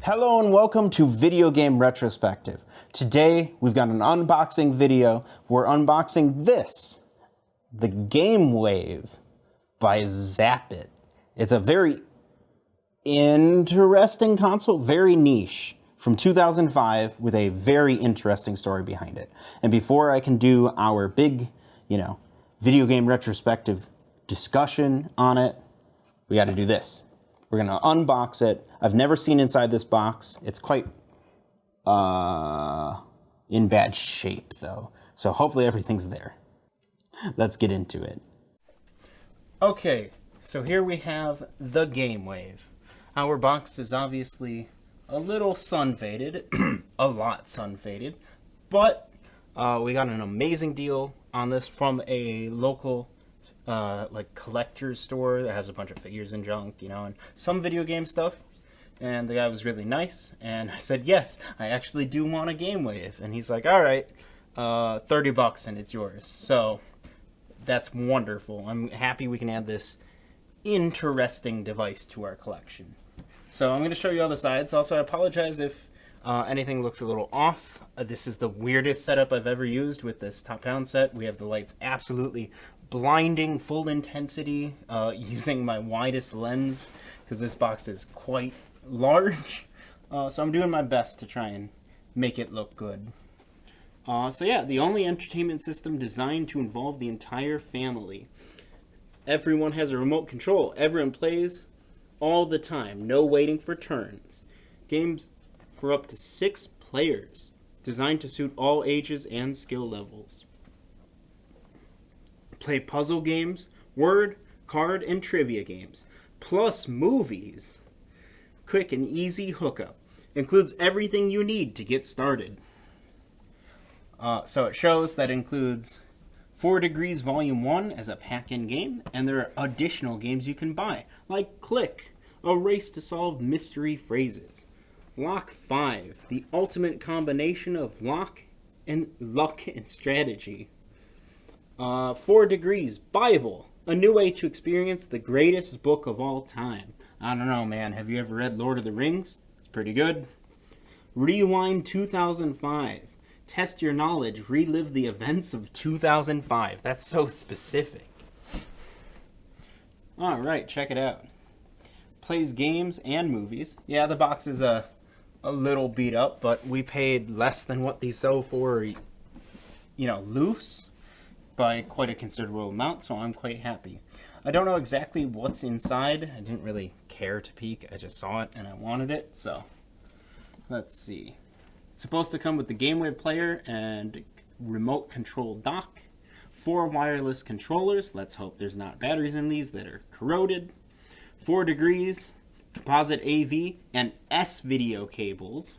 Hello and welcome to Video Game Retrospective. Today we've got an unboxing video. We're unboxing this, the Game Wave by ZAPiT. It's a very interesting console, very niche, from 2005 with a very interesting story behind it. And before I can do our big, video game retrospective discussion on it, we got to do this. We're going to unbox it. I've never seen inside this box. It's quite in bad shape, though. So hopefully everything's there. Let's get into it. Okay, so here we have the Game Wave. Our box is obviously a little sun-faded, a lot sun-faded, but we got an amazing deal on this from a local collector's store that has a bunch of figures and junk, and some video game stuff. And the guy was really nice, and I said, yes, I actually do want a Game Wave. And he's like, all right, $30 and it's yours. So that's wonderful. I'm happy we can add this interesting device to our collection. So I'm going to show you all the sides. Also, I apologize if anything looks a little off. This is the weirdest setup I've ever used with this top-down set. We have the lights absolutely blinding, full intensity, using my widest lens because this box is quite large. So I'm doing my best to try and make it look good. So yeah, the only entertainment system designed to involve the entire family. Everyone has a remote control. Everyone plays all the time. No waiting for turns. Games for up to 6 players. Designed to suit all ages and skill levels. Play puzzle games, word, card, and trivia games, plus movies. Quick and easy hookup. Includes everything you need to get started. So it shows that includes 4 Degrees Volume 1 as a pack-in game, and there are additional games you can buy, like Click, a race to solve mystery phrases. Lock 5, the ultimate combination of luck and strategy. 4 Degrees Bible, a new way to experience the greatest book of all time. I don't know, man. Have you ever read Lord of the Rings? It's pretty good. Rewind 2005. Test your knowledge. Relive the events of 2005. That's so specific. All right, check it out. Plays games and movies. Yeah, the box is a little beat up, but we paid less than what these sell for, loose by quite a considerable amount, so I'm quite happy. I don't know exactly what's inside. I didn't really care to peek. I just saw it and I wanted it, so let's see. It's supposed to come with the Game Wave player and remote control dock, 4 wireless controllers. Let's hope there's not batteries in these that are corroded. 4 degrees, composite AV and S-video cables,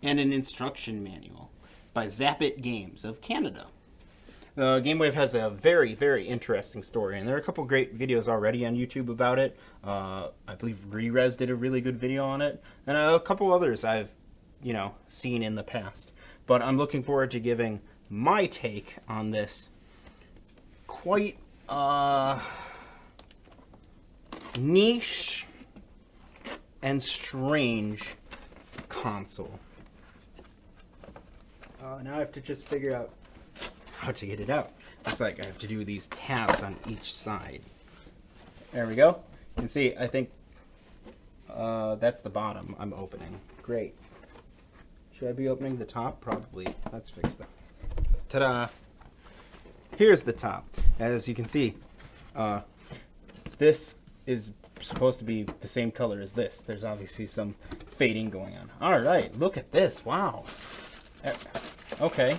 and an instruction manual by ZAPiT Games of Canada. The Game Wave has a very, very interesting story, and there are a couple great videos already on YouTube about it. I believe Rerez did a really good video on it, and a couple others I've, seen in the past. But I'm looking forward to giving my take on this quite niche and strange console. Now I have to just figure out how to get it out. Looks like I have to do these tabs on each side. There we go. You can see, I think that's the bottom I'm opening. Great. Should I be opening the top? Probably. Let's fix that. Ta-da! Here's the top. As you can see, this is supposed to be the same color as this. There's obviously some fading going on. All right, look at this. Wow. Okay.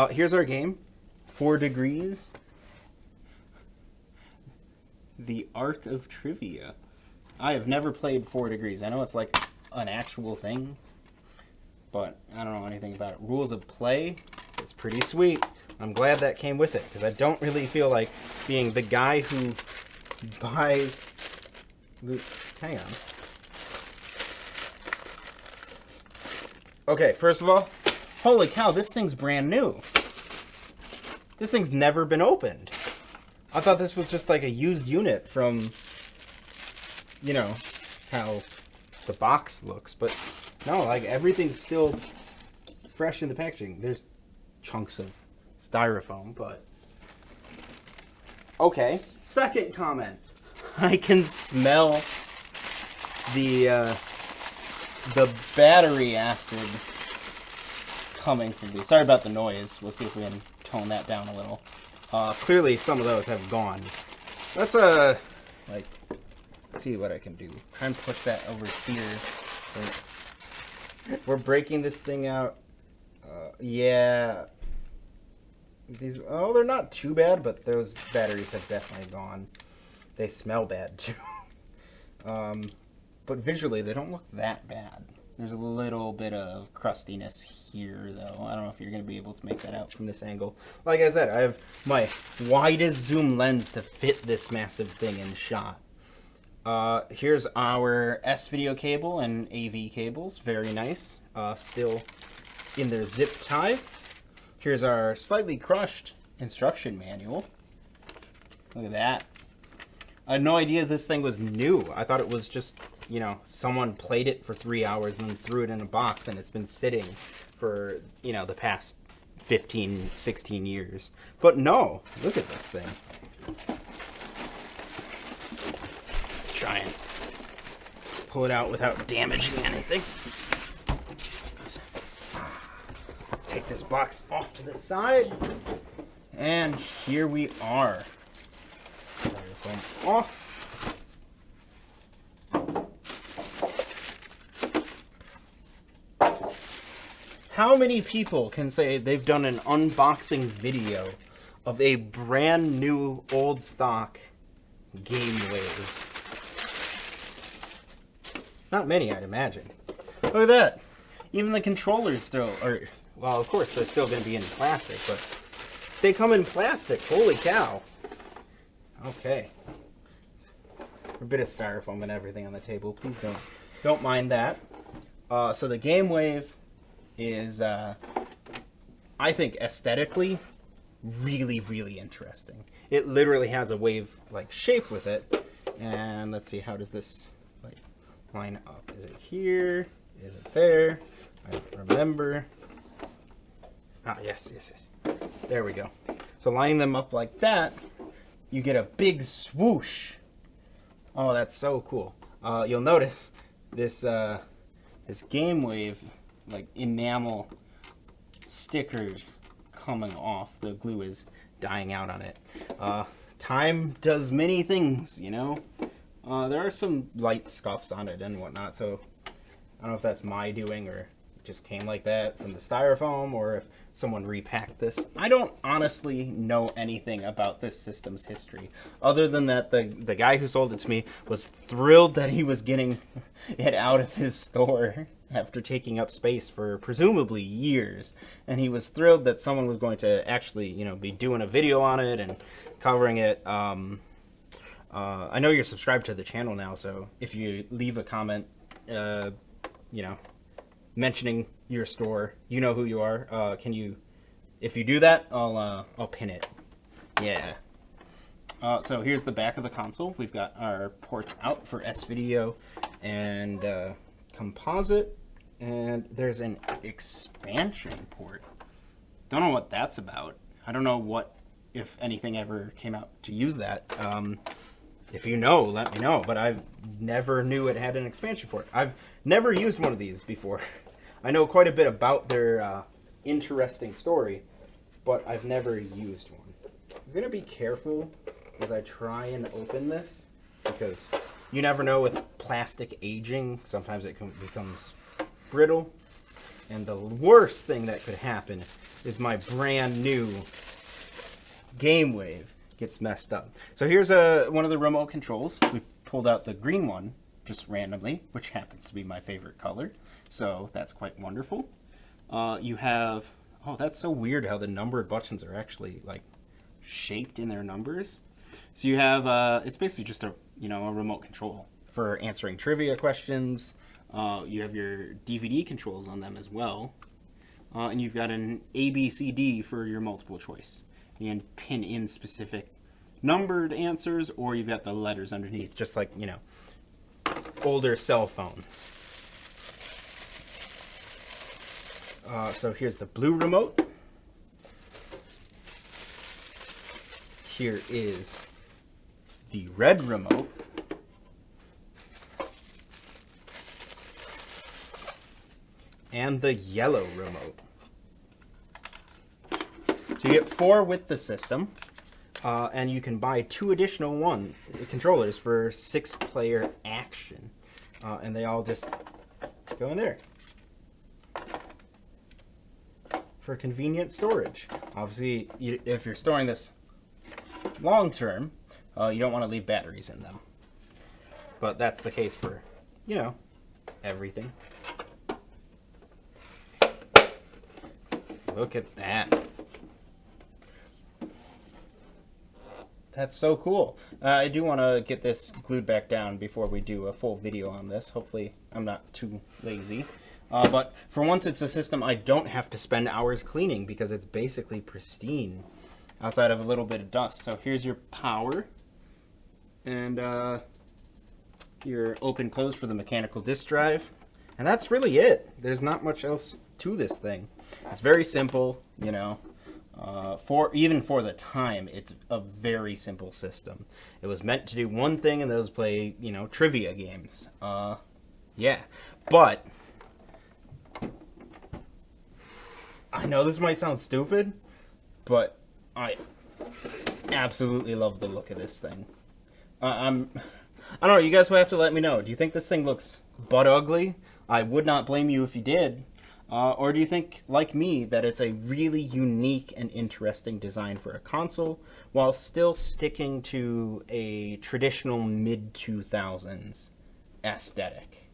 Here's our game. 4 Degrees. The Arc of Trivia. I have never played 4 Degrees. I know it's like an actual thing, but I don't know anything about it. Rules of play. It's pretty sweet. I'm glad that came with it, because I don't really feel like being the guy who buys... Hang on. Okay, first of all, holy cow, this thing's brand new. This thing's never been opened. I thought this was just like a used unit from, how the box looks, but no, like everything's still fresh in the packaging. There's chunks of styrofoam, but okay. Second comment. I can smell the battery acid coming from these. Sorry about the noise. We'll see if we can tone that down a little. Clearly some of those have gone. Let's like, let's see what I can do. Try and push that over here. We're breaking this thing out. Yeah. These, oh, they're not too bad, but those batteries have definitely gone. They smell bad too. But visually, they don't look that bad. There's a little bit of crustiness here, though. I don't know if you're going to be able to make that out from this angle. Like I said, I have my widest zoom lens to fit this massive thing in shot. Here's our S-video cable and AV cables. Very nice. Still in their zip tie. Here's our slightly crushed instruction manual. Look at that. I had no idea this thing was new. I thought it was just, you know, someone played it for 3 hours and then threw it in a box, and it's been sitting for, you know, the past 15, 16 years. But no, look at this thing. Let's try and pull it out without damaging anything. Let's take this box off to the side. And here we are. Styrofoam off. How many people can say they've done an unboxing video of a brand new old stock Game Wave? Not many, I'd imagine. Look at that. Even the controllers still are, well, of course they're still going to be in plastic, but they come in plastic. Holy cow. Okay. A bit of styrofoam and everything on the table. Please don't mind that. So the Game Wave is, I think, aesthetically really, really interesting. It literally has a wave-like shape with it. And let's see, how does this like line up? Is it here? Is it there? I don't remember. Ah, yes. There we go. So lining them up like that, you get a big swoosh. Oh, that's so cool. You'll notice this this Game Wave like enamel stickers coming off. The glue is dying out on it. Time does many things, you know. There are some light scuffs on it and whatnot, so I don't know if that's my doing or it just came like that from the styrofoam or if someone repacked this. I don't honestly know anything about this system's history, other than that the guy who sold it to me was thrilled that he was getting it out of his store after taking up space for presumably years, and he was thrilled that someone was going to actually, you know, be doing a video on it and covering it. I know you're subscribed to the channel now, so if you leave a comment, you know, mentioning your store, you know who you are. Can you, if you do that, I'll pin it. Yeah. So here's the back of the console. We've got our ports out for S-Video and composite, and there's an expansion port. Don't know what that's about. I don't know what, if anything ever came out to use that. If you know, let me know, but I never knew it had an expansion port. I've never used one of these before. I know quite a bit about their interesting story, but I've never used one. I'm going to be careful as I try and open this, because you never know with plastic aging. Sometimes it becomes brittle, and the worst thing that could happen is my brand new Game Wave gets messed up. So here's one of the remote controls. We pulled out the green one just randomly, which happens to be my favorite color. So that's quite wonderful. You have, oh, that's so weird how the numbered buttons are actually like shaped in their numbers. So you have, it's basically just a, you know, a remote control for answering trivia questions. You have your DVD controls on them as well. And you've got an A, B, C, D for your multiple choice. You can pin in specific numbered answers, or you've got the letters underneath, just like, you know, older cell phones. So here's the blue remote. Here is the red remote. And the yellow remote. So you get 4 with the system, and you can buy 2 additional controllers for 6-player action, and they all just go in there for convenient storage. Obviously, if you're storing this long term, you don't want to leave batteries in them, but that's the case for, you know, everything. Look at that. That's so cool. I do want to get this glued back down before we do a full video on this. Hopefully I'm not too lazy. But for once it's a system I don't have to spend hours cleaning because it's basically pristine outside of a little bit of dust. So here's your power and your open close for the mechanical disk drive. And that's really it. There's not much else to this thing. It's very simple, you know. Even for the time, it's a very simple system. It was meant to do one thing, and that was play, you know, trivia games. Yeah, but I know this might sound stupid, but I absolutely love the look of this thing. I don't know. You guys will have to let me know. Do you think this thing looks butt ugly? I would not blame you if you did. Or do you think, like me, that it's a really unique and interesting design for a console while still sticking to a traditional mid-2000s aesthetic?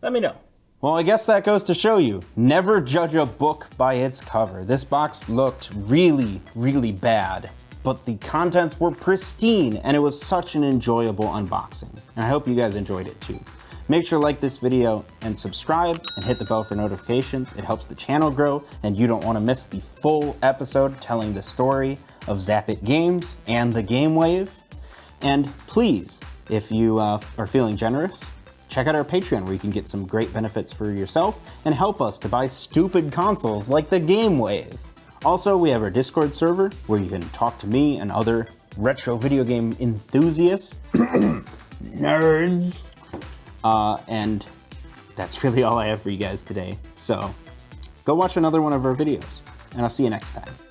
Let me know. Well, I guess that goes to show you, never judge a book by its cover. This box looked really, really bad, but the contents were pristine, and it was such an enjoyable unboxing. And I hope you guys enjoyed it too. Make sure to like this video and subscribe and hit the bell for notifications. It helps the channel grow, and you don't want to miss the full episode telling the story of ZAPiT Games and the Game Wave. And please, if you are feeling generous, check out our Patreon where you can get some great benefits for yourself and help us to buy stupid consoles like the Game Wave. Also, we have our Discord server where you can talk to me and other retro video game enthusiasts, nerds. And that's really all I have for you guys today. So go watch another one of our videos, and I'll see you next time.